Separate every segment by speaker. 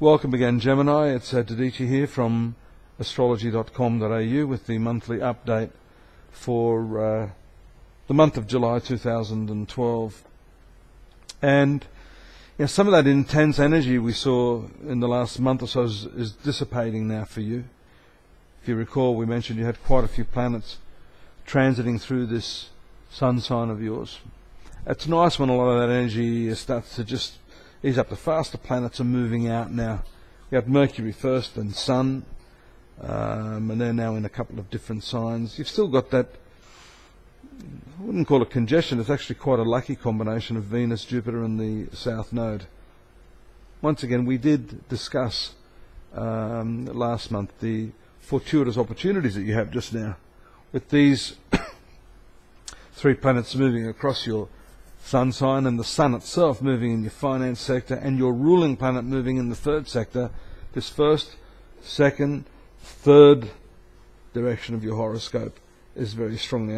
Speaker 1: Welcome again, Gemini. It's Dadhichi here from astrology.com.au with the monthly update for the month of July 2012. And some of that intense energy we saw in the last month or so is dissipating now for you. If you recall, we mentioned you had quite a few planets transiting through this sun sign of yours. It's nice when a lot of that energy starts to just ease up. The faster planets are moving out now. We had Mercury first and Sun, and they're now in a couple of different signs. You've still got that, I wouldn't call it congestion, it's actually quite a lucky combination of Venus, Jupiter and the South Node. Once again, we did discuss last month the fortuitous opportunities that you have just now with these three planets moving across your sun sign and the sun itself moving in your finance sector and your ruling planet moving in the third sector. This first, second, third direction of your horoscope is very strongly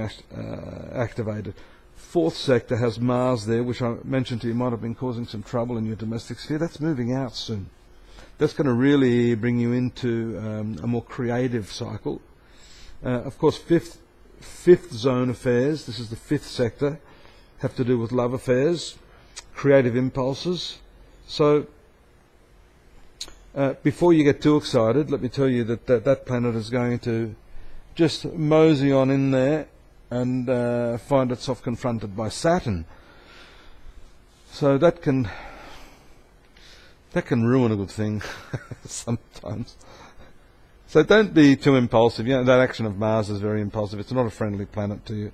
Speaker 1: activated. Fourth sector has Mars there, which I mentioned to you might have been causing some trouble in your domestic sphere. That's moving out soon. That's going to really bring you into a more creative cycle. Of course, fifth zone affairs, this is the fifth sector, have to do with love affairs, creative impulses. So before you get too excited, let me tell you that planet is going to just mosey on in there and find itself confronted by Saturn. So that can ruin a good thing sometimes. So don't be too impulsive. That action of Mars is very impulsive. It's not a friendly planet to you.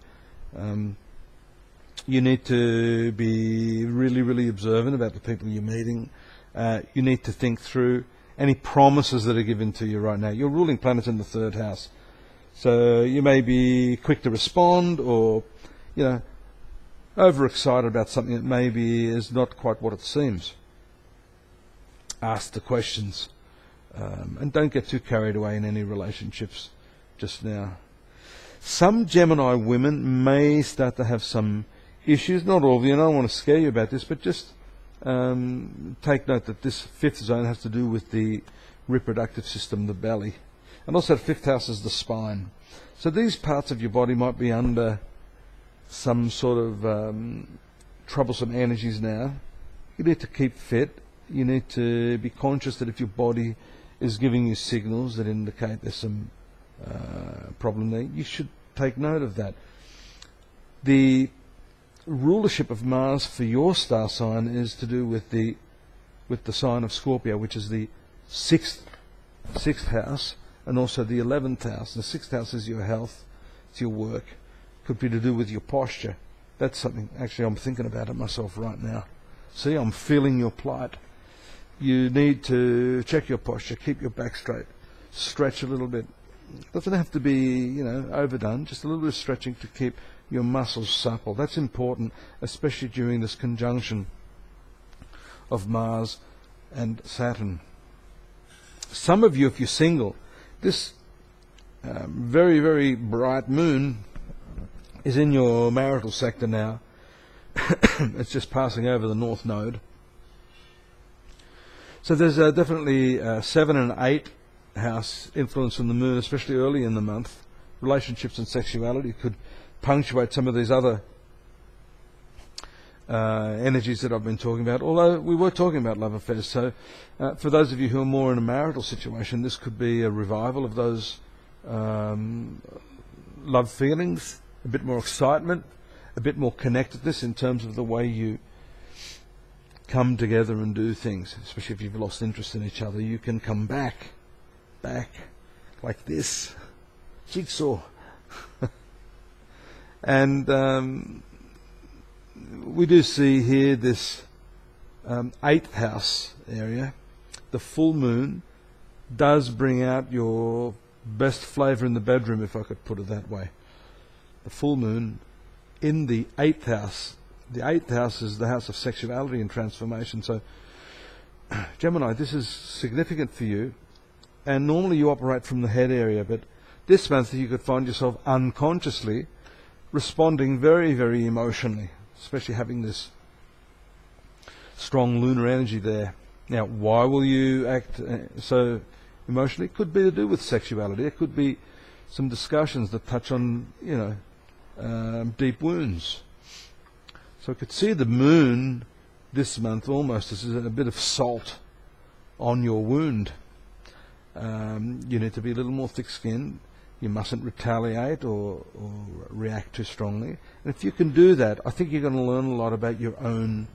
Speaker 1: You need to be really, really observant about the people you're meeting. You need to think through any promises that are given to you right now. Your ruling planet's in the third house. So you may be quick to respond or, overexcited about something that maybe is not quite what it seems. Ask the questions. And don't get too carried away in any relationships just now. Some Gemini women may start to have some issues, not all of you, and I don't want to scare you about this, but just take note that this fifth zone has to do with the reproductive system, the belly. And also the fifth house is the spine. So these parts of your body might be under some sort of troublesome energies now. You need to keep fit. You need to be conscious that if your body is giving you signals that indicate there's some problem there, you should take note of that. The rulership of Mars for your star sign is to do with the sign of Scorpio, which is the sixth house and also the 11th house. The sixth house is your health, it's your work, could be to do with your posture. That's something actually I'm thinking about it myself right now. See, I'm feeling your plight. You need to check your posture, keep your back straight, stretch a little bit. It doesn't have to be, overdone, just a little bit of stretching to keep your muscles supple. That's important, especially during this conjunction of Mars and Saturn. Some of you, if you're single, this very, very bright moon is in your marital sector now. It's just passing over the North Node. So there's definitely 7 and 8 house influence from the moon, especially early in the month. Relationships and sexuality could punctuate some of these other energies that I've been talking about, although we were talking about love affairs. So for those of you who are more in a marital situation, this could be a revival of those love feelings, a bit more excitement, a bit more connectedness in terms of the way you come together and do things, especially if you've lost interest in each other. You can come back like this, jigsaw. And we do see here this 8th house area. The full moon does bring out your best flavour in the bedroom, if I could put it that way. The full moon in the 8th house. The 8th house is the house of sexuality and transformation. So, Gemini, this is significant for you. And normally you operate from the head area, but this month you could find yourself unconsciously responding very, very emotionally, especially having this strong lunar energy there. Now, why will you act so emotionally? It could be to do with sexuality. It could be some discussions that touch on, deep wounds. So I could see the moon this month almost as a bit of salt on your wound. You need to be a little more thick-skinned. You mustn't retaliate or react too strongly. And if you can do that, I think you're going to learn a lot about your own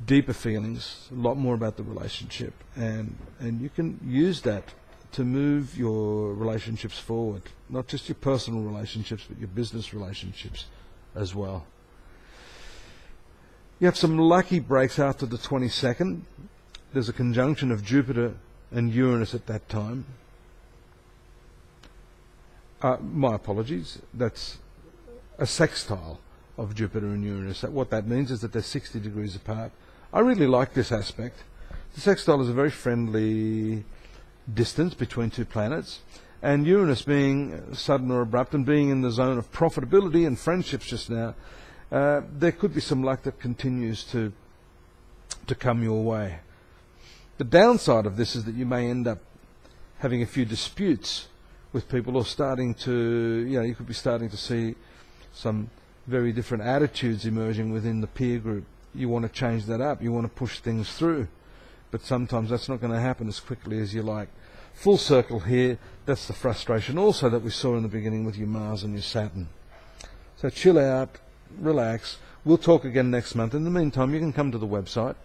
Speaker 1: deeper feelings, a lot more about the relationship. And you can use that to move your relationships forward. Not just your personal relationships, but your business relationships as well. You have some lucky breaks after the 22nd. There's a conjunction of Jupiter and Uranus at that time. My apologies, that's a sextile of Jupiter and Uranus. What that means is that they're 60 degrees apart. I really like this aspect. The sextile is a very friendly distance between two planets, and Uranus being sudden or abrupt and being in the zone of profitability and friendships just now, there could be some luck that continues to come your way. The downside of this is that you may end up having a few disputes with people, or starting to, you could be starting to see some very different attitudes emerging within the peer group. You want to change that up, you want to push things through, but sometimes that's not going to happen as quickly as you like. Full circle here, that's the frustration also that we saw in the beginning with your Mars and your Saturn. So chill out, relax. We'll talk again next month. In the meantime, you can come to the website,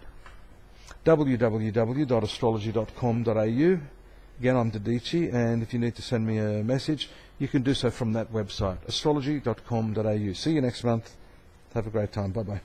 Speaker 1: www.astrology.com.au. Again, I'm Dadhichi, and if you need to send me a message, you can do so from that website, astrology.com.au. See you next month. Have a great time. Bye-bye.